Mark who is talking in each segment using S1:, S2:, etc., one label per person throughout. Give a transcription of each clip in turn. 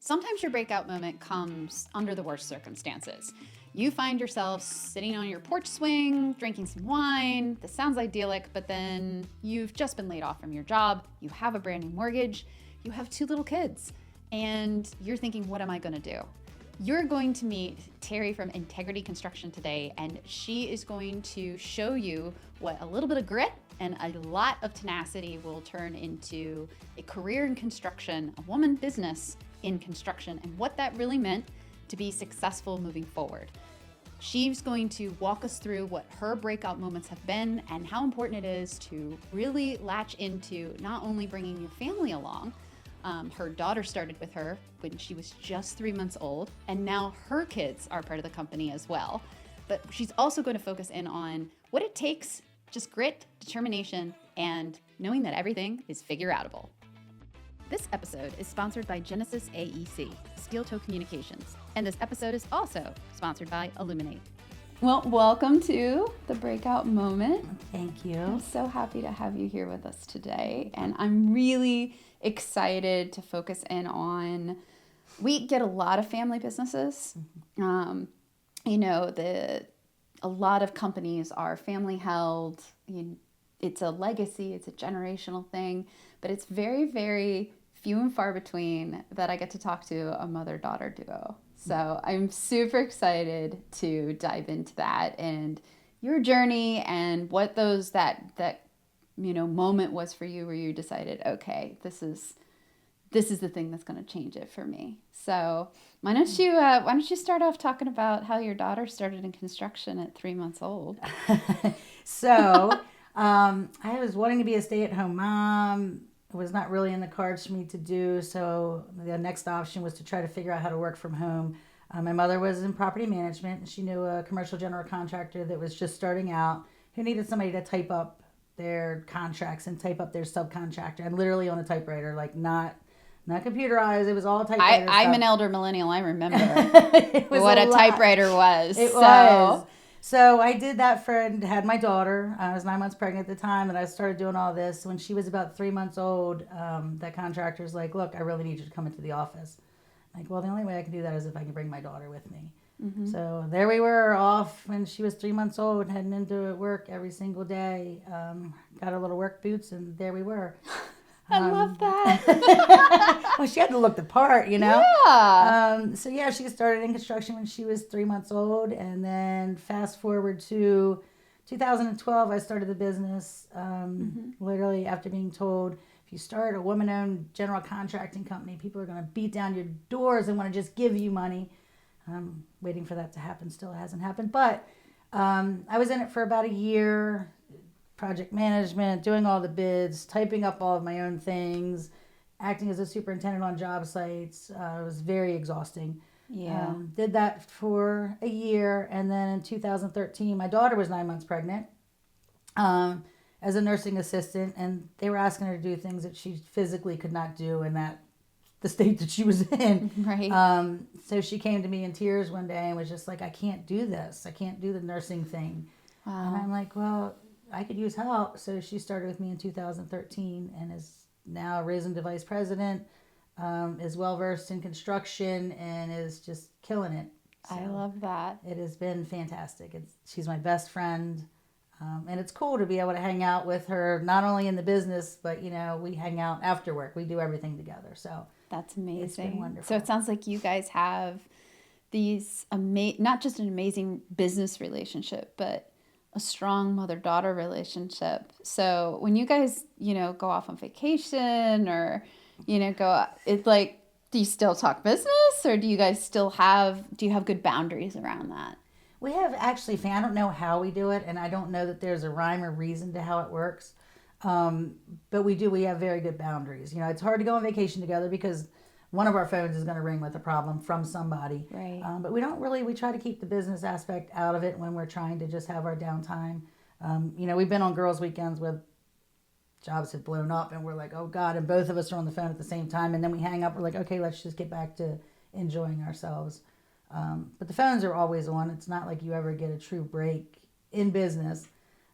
S1: Sometimes your breakout moment comes under the worst circumstances. You find yourself sitting on your porch swing, drinking some wine. This sounds idyllic, but then you've just been laid off from your job. You have a brand new mortgage. You have 2 little kids. And you're thinking, what am I going to do? You're going to meet Terry from Integrity Construction today, and she is going to show you what a little bit of grit and a lot of tenacity will turn into a career in construction, a woman business in construction, and what that really meant to be successful moving forward. She's going to walk us through what her breakout moments have been and how important it is to really latch into not only bringing your family along. Her daughter started with her when she was just 3 months old, and now her kids are part of the company as well. But she's also going to focus in on what it takes, just grit, determination, and knowing that everything is figure-outable. This episode is sponsored by Genesis AEC, Steel Toe Communications, and this episode is also sponsored by Illuminate. Well, welcome to the Breakout Moment.
S2: Thank you.
S1: I'm so happy to have you here with us today, and I'm really excited to focus in on, we get a lot of family businesses. A lot of companies are family held. It's a legacy, it's a generational thing, but it's very, very few and far between that I get to talk to a mother-daughter duo. So I'm super excited to dive into that and your journey and what that moment was for you where you decided, okay, this is the thing that's going to change it for me. So why don't you start off talking about how your daughter started in construction at 3 months old?
S2: So I was wanting to be a stay-at-home mom. It was not really in the cards for me to do. So the next option was to try to figure out how to work from home. My mother was in property management, and she knew a commercial general contractor that was just starting out who needed somebody to type up their contracts and type up their subcontractor. I'm literally on a typewriter, like not computerized. It was all typewriter stuff.
S1: I'm an elder millennial. I remember what a typewriter was.
S2: It was. So I did that had my daughter. I was 9 months pregnant at the time, and I started doing all this. When she was about 3 months old, that contractor's like, look, I really need you to come into the office. I'm like, well, the only way I can do that is if I can bring my daughter with me. Mm-hmm. So there we were off when she was 3 months old, heading into work every single day. Got her little work boots, and there we were.
S1: I love that.
S2: Well, she had to look the part,
S1: Yeah.
S2: She started in construction when she was 3 months old, and then fast forward to 2012, I started the business. Literally after being told, if you start a woman-owned general contracting company, people are going to beat down your doors and want to just give you money. I'm waiting for that to happen. Still hasn't happened, but I was in it for about a year. Project management, doing all the bids, typing up all of my own things, acting as a superintendent on job sites. It was very exhausting.
S1: Yeah.
S2: Did that for a year, and then in 2013, my daughter was 9 months pregnant as a nursing assistant, and they were asking her to do things that she physically could not do in the state that she was in.
S1: Right.
S2: So she came to me in tears one day and was just like, I can't do this. I can't do the nursing thing. Wow. And I'm like, well, I could use help. So she started with me in 2013 and is now risen to vice president, is well-versed in construction, and is just killing it. So
S1: I love that.
S2: It has been fantastic. She's my best friend. And it's cool to be able to hang out with her, not only in the business, but, we hang out after work. We do everything together. So
S1: that's amazing.
S2: It's been wonderful.
S1: So it sounds like you guys have these not just an amazing business relationship, but a strong mother-daughter relationship. So when you guys, go off on vacation or, go, it's like, do you still talk business, or do you have good boundaries around that?
S2: We have actually, I don't know how we do it, and I don't know that there's a rhyme or reason to how it works. But we have very good boundaries. It's hard to go on vacation together because one of our phones is going to ring with a problem from somebody.
S1: Right.
S2: But we try to keep the business aspect out of it when we're trying to just have our downtime. We've been on girls' weekends where jobs have blown up and we're like, oh God, and both of us are on the phone at the same time. And then we hang up, we're like, okay, let's just get back to enjoying ourselves. But the phones are always on. It's not like you ever get a true break in business.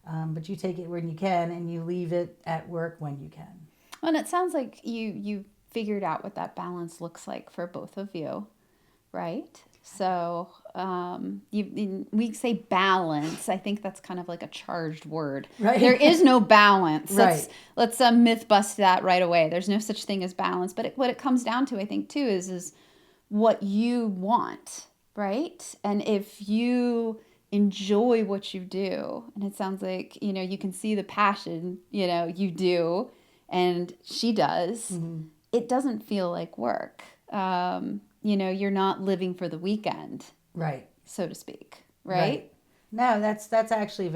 S2: But you take it when you can and you leave it at work when you can.
S1: Well, and it sounds like you figured out what that balance looks like for both of you, right? So we say balance. I think that's kind of like a charged word.
S2: Right.
S1: There is no balance.
S2: Right.
S1: Let's myth bust that right away. There's no such thing as balance. But what it comes down to, I think, too, is what you want, right? And if you enjoy what you do, and it sounds like, you can see the passion, you do, and she does, it doesn't feel like work. You're not living for the weekend,
S2: right,
S1: so to speak, right?
S2: No, that's actually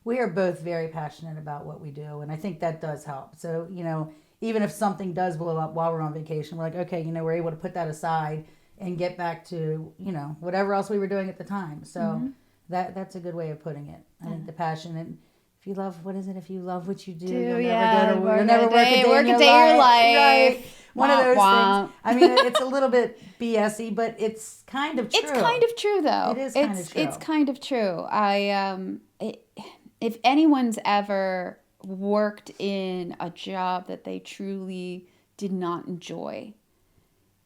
S2: we are both very passionate about what we do, and I think that does help. So, even if something does blow up while we're on vacation, we're like, okay, we're able to put that aside and get back to, whatever else we were doing at the time. So that's a good way of putting it. I think the passion, and if you love, if you love what you do, you'll never work a day in your life. Right. One of those things. I mean, it's a little bit BS-y, but it's kind of true.
S1: It's kind of true, though.
S2: It is kind of true.
S1: It's kind of true. If anyone's ever worked in a job that they truly did not enjoy,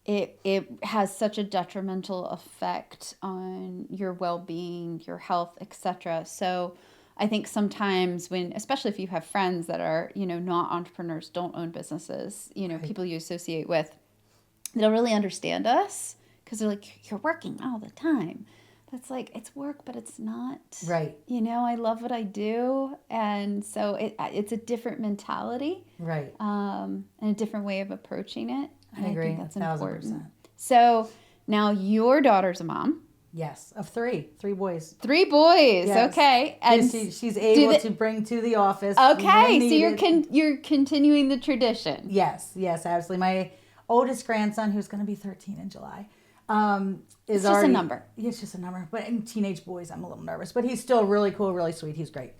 S1: it has such a detrimental effect on your well-being, your health, etc. So I think sometimes especially if you have friends that are, not entrepreneurs, don't own businesses,
S2: right.
S1: people you associate with, they don't really understand us because they're like, you're working all the time. That's like, it's work, but it's not.
S2: Right.
S1: I love what I do. And so it's a different mentality.
S2: Right.
S1: And a different way of approaching it. And
S2: I agree.
S1: think that's
S2: 1,000%.
S1: important. So now your daughter's a mom.
S2: Yes, of three boys.
S1: 3 boys, yes. Okay.
S2: And she's able to bring to the office.
S1: Okay, so you're continuing the tradition.
S2: Yes, absolutely. My oldest grandson, who's going to be 13 in July, is
S1: just a number.
S2: Yeah, it's just a number. But in teenage boys, I'm a little nervous. But he's still really cool, really sweet. He's great.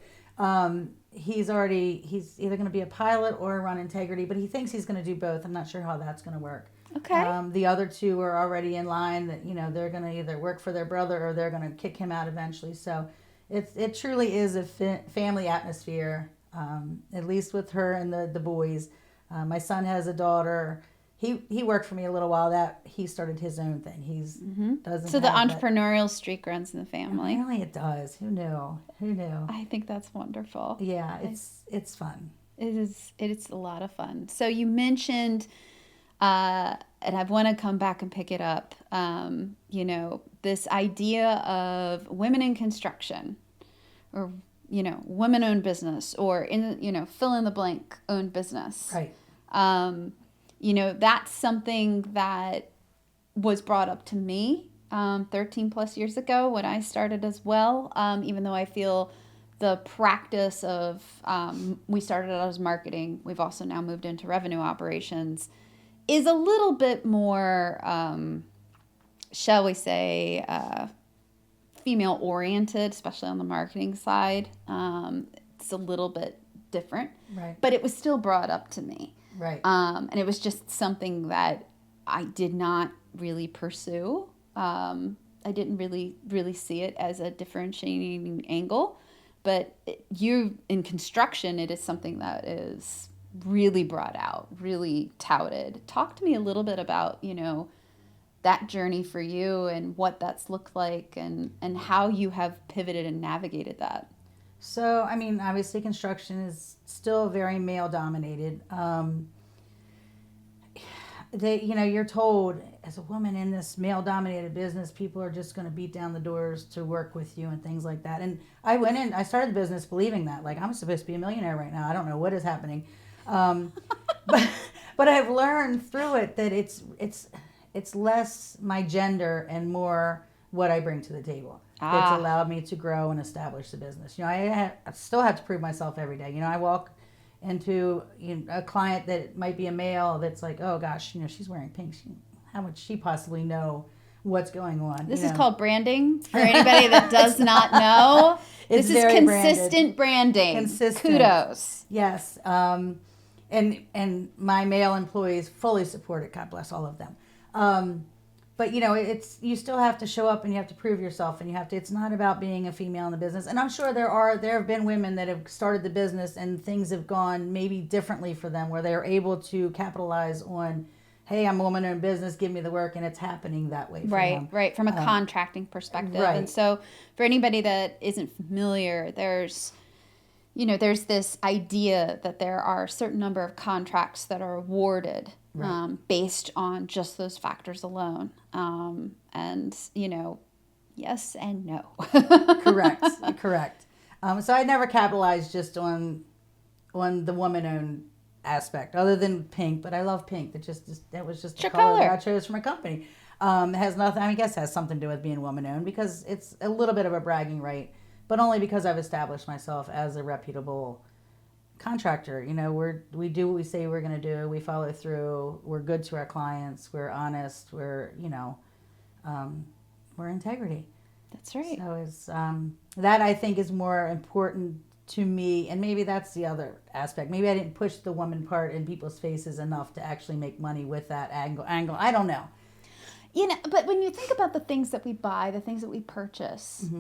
S2: He's either going to be a pilot or run integrity, but he thinks he's going to do both. I'm not sure how that's going to work.
S1: Okay.
S2: The other 2 are already in line that, they're going to either work for their brother or they're going to kick him out eventually. So it truly is a family atmosphere, at least with her and the boys. My son has a daughter. He worked for me a little while. That he started his own thing. He's doesn't.
S1: So the entrepreneurial streak runs in the family.
S2: Really, it does. Who knew?
S1: I think that's wonderful.
S2: Yeah, it's fun.
S1: It is. It's a lot of fun. So you mentioned, and I want to come back and pick it up. This idea of women in construction, or women-owned business, or fill in the blank owned business.
S2: Right.
S1: That's something that was brought up to me 13 plus years ago when I started as well, even though I feel the practice of, we started out as marketing, we've also now moved into revenue operations, is a little bit more, shall we say, female oriented, especially on the marketing side. It's a little bit different,
S2: right.
S1: But it was still brought up to me.
S2: Right.
S1: And it was just something that I did not really pursue. I didn't really see it as a differentiating angle. But in construction, it is something that is really brought out, really touted. Talk to me a little bit about, that journey for you and what that's looked like and how you have pivoted and navigated that.
S2: So, I mean, obviously construction is still very male dominated. You're told as a woman in this male dominated business, people are just going to beat down the doors to work with you and things like that. And I started the business believing that, like, I'm supposed to be a millionaire right now. I don't know what is happening. But I've learned through it that it's less my gender and more what I bring to the table. That's allowed me to grow and establish the business. I still have to prove myself every day. I walk into a client that might be a male that's like, oh gosh, she's wearing pink. How would she possibly know what's going on?
S1: This is called branding. For anybody that does not know, this is consistent branding.
S2: Consistent.
S1: Kudos.
S2: Yes. And my male employees fully support it. God bless all of them. But it's you still have to show up and you have to prove yourself and it's not about being a female in the business. And I'm sure there have been women that have started the business and things have gone maybe differently for them where they're able to capitalize on, hey, I'm a woman in business, give me the work, and it's happening that way for them.
S1: Right, from a contracting perspective.
S2: Right.
S1: And so for anybody that isn't familiar, there's this idea that there are a certain number of contracts that are awarded based on just those factors alone. And, yes and no.
S2: Correct. So I never capitalized just on the woman-owned aspect, other than pink. But I love pink. That was just the color that I chose for my company. It has nothing. I guess it has something to do with being woman-owned because it's a little bit of a bragging right, but only because I've established myself as a reputable contractor. We do what we say we're going to do. We follow through. We're good to our clients. We're honest. We're integrity.
S1: That's right.
S2: So it's that I think is more important to me, and maybe that's the other aspect. Maybe I didn't push the woman part in people's faces enough to actually make money with that angle. I don't know.
S1: But when you think about the things that we buy, the things that we purchase,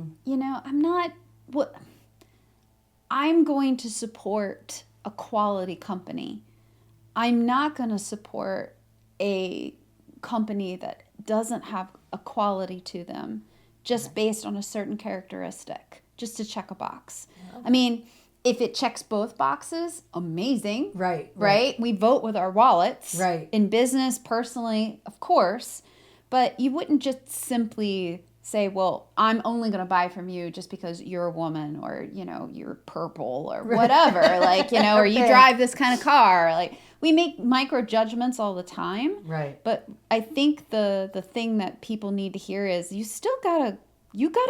S1: I'm going to support a quality company. I'm not going to support a company that doesn't have a quality to them just based on a certain characteristic, just to check a box. Yeah. I mean, if it checks both boxes, amazing. Right? We vote with our wallets.
S2: Right.
S1: In business, personally, of course. But you wouldn't just simply say, well, I'm only going to buy from you just because you're a woman or, you're purple or whatever. Or you drive this kind of car. We make micro judgments all the time.
S2: Right.
S1: But I think the thing that people need to hear is you gotta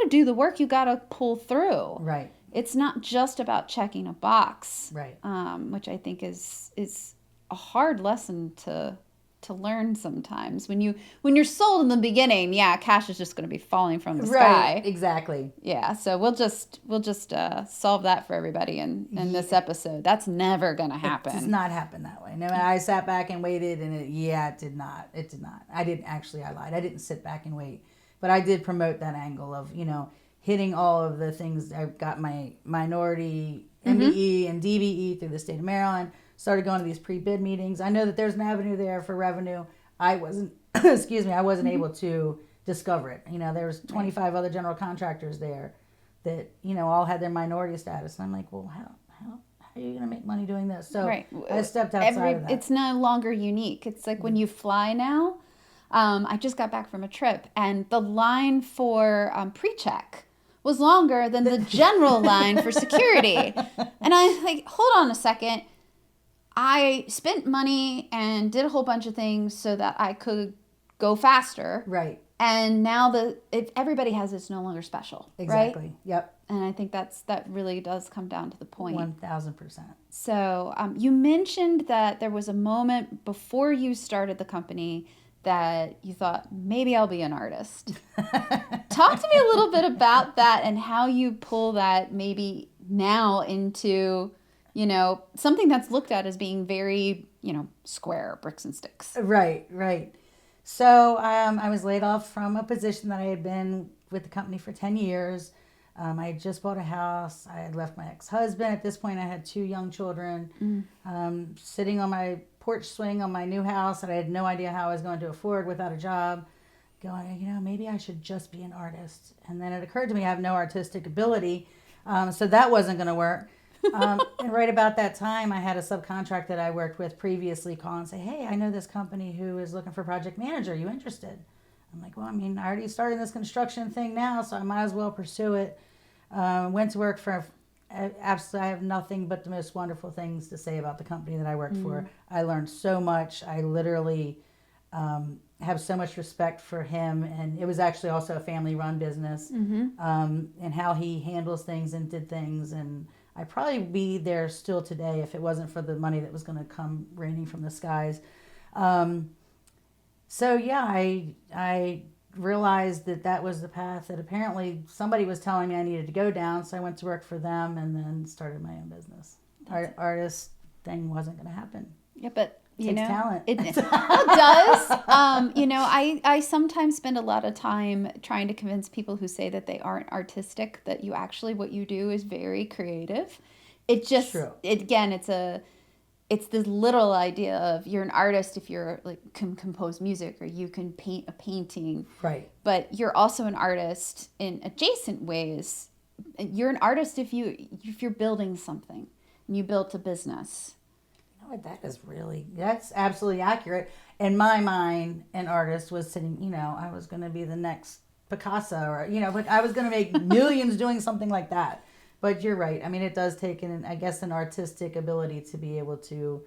S1: do the work. You gotta pull through.
S2: Right.
S1: It's not just about checking a box.
S2: Right.
S1: Which I think is a hard lesson to learn sometimes. When you're sold in the beginning, cash is just going to be falling from the sky.
S2: Right, exactly.
S1: Yeah, so we'll just solve that for everybody in this episode. That's never going to happen.
S2: It does not happen that way. No, I sat back and waited, and it did not. It did not. I lied. I didn't sit back and wait, but I did promote that angle of hitting all of the things. I got my minority MBE and DBE through the state of Maryland. Started going to these pre-bid meetings. I know that there's an avenue there for revenue. I wasn't, able to discover it. There was 25 other general contractors there that, all had their minority status. And I'm like, well, how are you going to make money doing this? So I stepped outside of that.
S1: It's no longer unique. It's like when you fly now. I just got back from a trip, and the line for pre-check was longer than the general line for security. And I'm like, hold on a second. I spent money and did a whole bunch of things so that I could go faster.
S2: Right.
S1: And now everybody has it's no longer special.
S2: Exactly.
S1: Right?
S2: Yep.
S1: And I think that really does come down to the point.
S2: 1,000%.
S1: So you mentioned that there was a moment before you started the company that you thought, maybe I'll be an artist. Talk to me a little bit about that and how you pull that maybe now into, something that's looked at as being very, square, bricks and sticks.
S2: Right. So I was laid off from a position that I had been with the company for 10 years. I had just bought a house. I had left my ex-husband. At this point, I had 2 young children. Sitting on my porch swing on my new house that I had no idea how I was going to afford without a job, going, maybe I should just be an artist. And then it occurred to me I have no artistic ability, so that wasn't going to work. And right about that time, I had a subcontract that I worked with previously call and say, hey, I know this company who is looking for a project manager. Are you interested? I'm like, well, I already started this construction thing now, so I might as well pursue it. Went to work for absolutely, I have nothing but the most wonderful things to say about the company that I worked for. I learned so much. I literally have so much respect for him, and it was actually also a family-run business, and how he handles things and did things. And I'd probably be there still today if it wasn't for the money that was going to come raining from the skies. So yeah, I realized that was the path that apparently somebody was telling me I needed to go down. So I went to work for them and then started my own business. Artist thing wasn't going to happen.
S1: Yeah, but You
S2: Takes
S1: know,
S2: talent.
S1: It does. I sometimes spend a lot of time trying to convince people who say that they aren't artistic that you actually, what you do is very creative. It just,
S2: True.
S1: it's this little idea of you're an artist if you're like can compose music or you can paint a painting.
S2: Right.
S1: But you're also an artist in adjacent ways. You're an artist if you're building something and you built a business.
S2: That's absolutely accurate. In my mind, an artist was sitting, I was going to be the next Picasso or, but I was going to make millions doing something like that. But you're right. I mean, it does take an artistic ability to be able to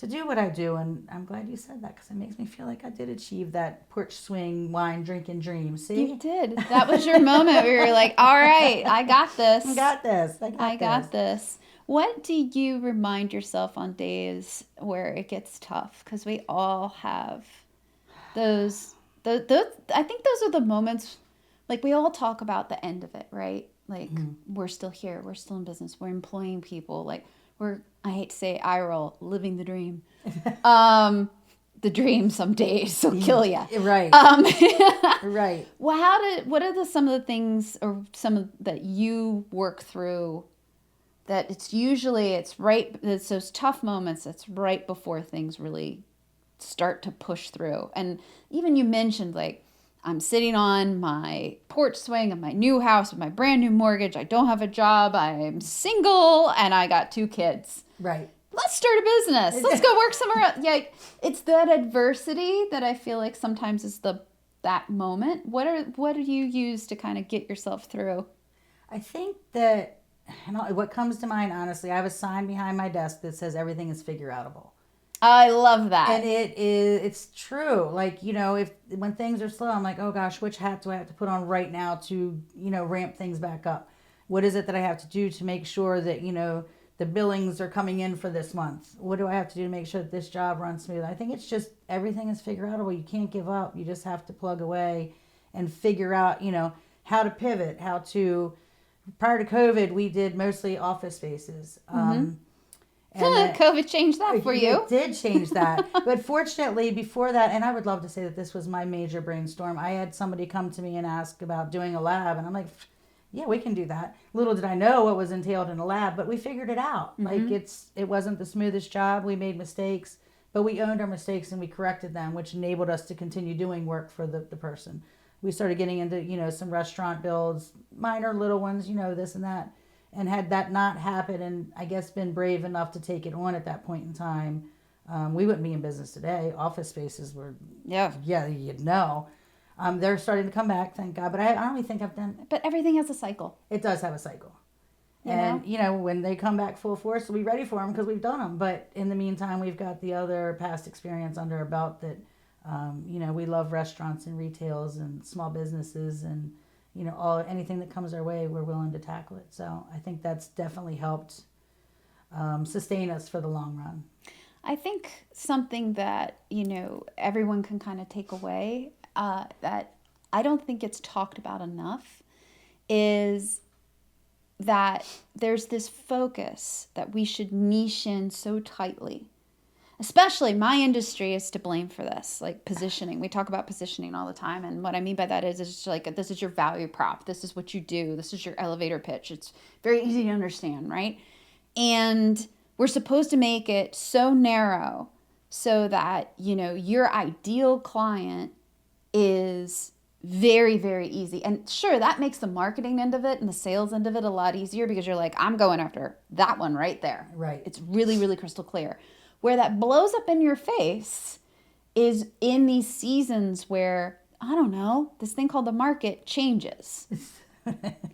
S2: do what I do. And I'm glad you said that because it makes me feel like I did achieve that porch swing, wine drinking dream. See?
S1: You did. That was your moment where you're like, all right, I got this.
S2: I got this.
S1: I got this. What do you remind yourself on days where it gets tough? Because we all have those. I think those are the moments, like we all talk about the end of it, right? Like we're still here, we're still in business, we're employing people, like I hate to say eye roll, living the dream. The dream some days will kill you.
S2: Right. Right.
S1: Well, what are some of the things or that you work through? That it's those tough moments. It's right before things really start to push through. And even you mentioned like, I'm sitting on my porch swing of my new house with my brand new mortgage. I don't have a job. I'm single and I got 2 kids.
S2: Right.
S1: Let's start a business. Let's go work somewhere else. Yeah, it's that adversity that I feel like sometimes is that moment. What do you use to kind of get yourself through?
S2: I think that what comes to mind, honestly, I have a sign behind my desk that says everything is figure-outable.
S1: I love that.
S2: And it's true. Like, when things are slow, I'm like, oh gosh, which hat do I have to put on right now to, ramp things back up? What is it that I have to do to make sure that, the billings are coming in for this month? What do I have to do to make sure that this job runs smooth? I think it's just everything is figure-outable. You can't give up. You just have to plug away and figure out, how to pivot, prior to COVID, we did mostly office spaces.
S1: COVID changed that for you.
S2: It did change that. But fortunately, before that, and I would love to say that this was my major brainstorm, I had somebody come to me and ask about doing a lab. And I'm like, yeah, we can do that. Little did I know what was entailed in a lab, but we figured it out. Like it wasn't the smoothest job. We made mistakes, but we owned our mistakes and we corrected them, which enabled us to continue doing work for the person. We started getting into, some restaurant builds, minor little ones, this and that. And had that not happened and I guess been brave enough to take it on at that point in time, we wouldn't be in business today. Office spaces were, you'd know. They're starting to come back, thank God. But I don't really think I've done.
S1: But everything has a cycle.
S2: It does have a cycle. When they come back full force, we'll be ready for them because we've done them. But in the meantime, we've got the other past experience under our belt that, we love restaurants and retails and small businesses and, anything that comes our way, we're willing to tackle it. So I think that's definitely helped sustain us for the long run.
S1: I think something that, everyone can kind of take away that I don't think it's talked about enough is that there's this focus that we should niche in so tightly. Especially my industry is to blame for this, like positioning. We talk about positioning all the time. And what I mean by that is it's like, this is your value prop. This is what you do. This is your elevator pitch. It's very easy to understand, right? And we're supposed to make it so narrow so that, your ideal client is very, very easy. And sure, that makes the marketing end of it and the sales end of it a lot easier because you're like, I'm going after that one right there.
S2: Right.
S1: It's really, really crystal clear. Where that blows up in your face is in these seasons where, I don't know, this thing called the market changes.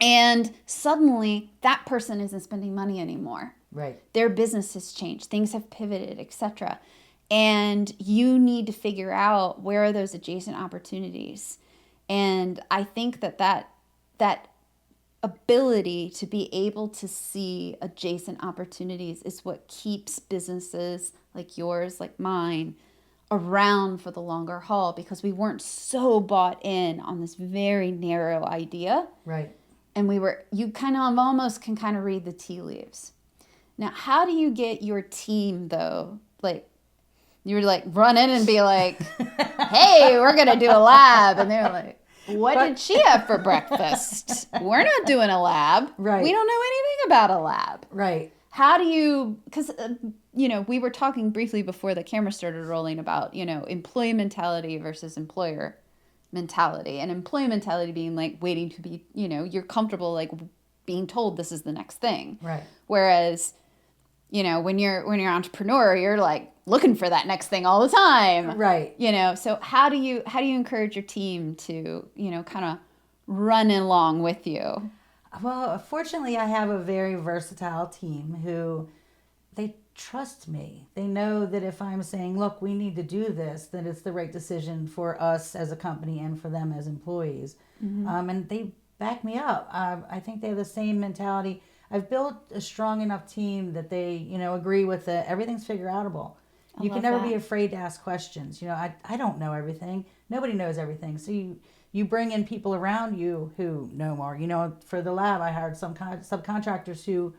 S1: And suddenly that person isn't spending money anymore.
S2: Right.
S1: Their business has changed. Things have pivoted, etc. And you need to figure out where are those adjacent opportunities. And I think that ability to be able to see adjacent opportunities is what keeps businesses like yours, like mine, around for the longer haul because we weren't so bought in on this very narrow idea.
S2: Right.
S1: And you kind of almost can kind of read the tea leaves. Now, how do you get your team though? Like, You would like run in and be like, hey, we're going to do a lab. And they're like, what did she have for breakfast? We're not doing a lab.
S2: Right.
S1: We don't know anything about a lab.
S2: Right.
S1: How do you, because, we were talking briefly before the camera started rolling about, employee mentality versus employer mentality. And employee mentality being like waiting to be, you're comfortable like being told this is the next thing.
S2: Right.
S1: Whereas, when you're an entrepreneur, you're like looking for that next thing all the time.
S2: Right.
S1: So how do you encourage your team to, kind of run along with you?
S2: Well, fortunately, I have a very versatile team who they trust me. They know that if I'm saying, look, we need to do this, that it's the right decision for us as a company and for them as employees. And they back me up. I think they have the same mentality. I've built a strong enough team that they, agree with that everything's figure-outable. You can never be afraid to ask questions. I don't know everything. Nobody knows everything. So you bring in people around you who know more. For the lab, I hired some subcontractors who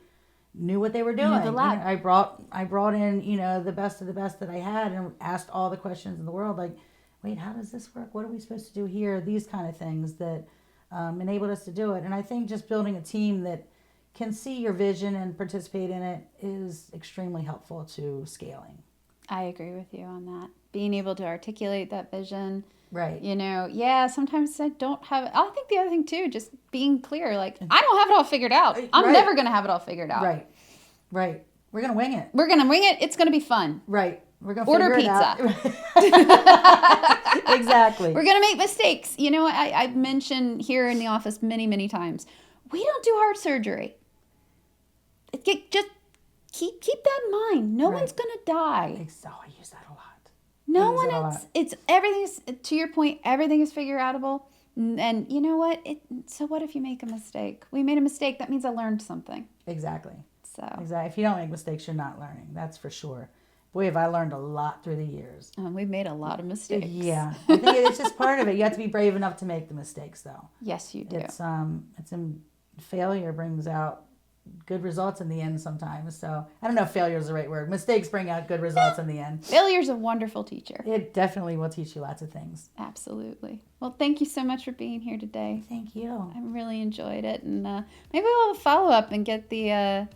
S2: knew what they were doing.
S1: The lab.
S2: I brought in, the best of the best that I had and asked all the questions in the world. Like, wait, how does this work? What are we supposed to do here? These kind of things that enabled us to do it. And I think just building a team that can see your vision and participate in it is extremely helpful to scaling.
S1: I agree with you on that. Being able to articulate that vision.
S2: Right.
S1: Sometimes I don't have it. I think the other thing too, just being clear, like I don't have it all figured out. I'm never going to have it all figured out.
S2: Right. Right. We're going to wing it.
S1: It's going to be fun.
S2: Right. We're going to
S1: order
S2: pizza. Exactly.
S1: We're going to make mistakes. I mentioned here in the office many, many times, we don't do heart surgery. Just keep that in mind. No one's going to die.
S2: I use that a lot.
S1: It's everything's, to your point, everything is figure-outable. And you know what? So what if you make a mistake? We made a mistake. That means I learned something.
S2: Exactly.
S1: Exactly.
S2: If you don't make mistakes, you're not learning. That's for sure. Boy, have I learned a lot through the years.
S1: We've made a lot of mistakes.
S2: Yeah. I think it's just part of it. You have to be brave enough to make the mistakes, though.
S1: Yes, you do.
S2: It's failure brings out good results in the end sometimes. So I don't know if failure is the right word. Mistakes bring out good results in the end.
S1: Failure's a wonderful teacher.
S2: It definitely will teach you lots of things.
S1: Absolutely. Well, thank you so much for being here today.
S2: Thank you.
S1: I really enjoyed it, and maybe we'll have a follow up and get the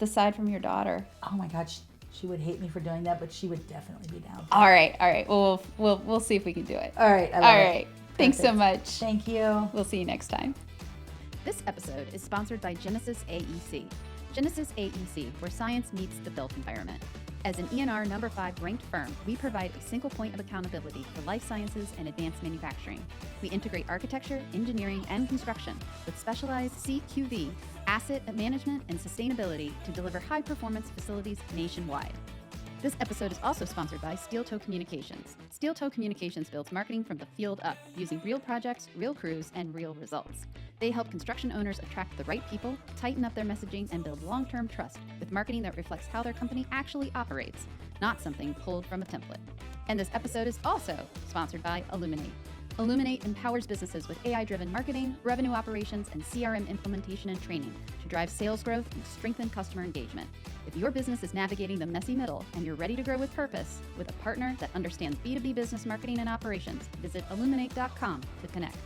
S1: side from your daughter.
S2: Oh my God, she would hate me for doing that, but she would definitely be down.
S1: All right. Well, we'll see if we can do it.
S2: All right.
S1: All right. Thanks so much.
S2: Thank you.
S1: We'll see you next time. This episode is sponsored by Genesis AEC. Genesis AEC, where science meets the built environment. As an ENR number 5 ranked firm, we provide a single point of accountability for life sciences and advanced manufacturing. We integrate architecture, engineering, and construction with specialized CQV, asset management, and sustainability to deliver high-performance facilities nationwide. This episode is also sponsored by Steel Toe Communications. Steel Toe Communications builds marketing from the field up, using real projects, real crews, and real results. They help construction owners attract the right people, tighten up their messaging, and build long-term trust with marketing that reflects how their company actually operates, not something pulled from a template. And this episode is also sponsored by Illuminate. Illuminate empowers businesses with AI-driven marketing, revenue operations, and CRM implementation and training to drive sales growth and strengthen customer engagement. If your business is navigating the messy middle and you're ready to grow with purpose, with a partner that understands B2B business marketing and operations, visit illuminate.com to connect.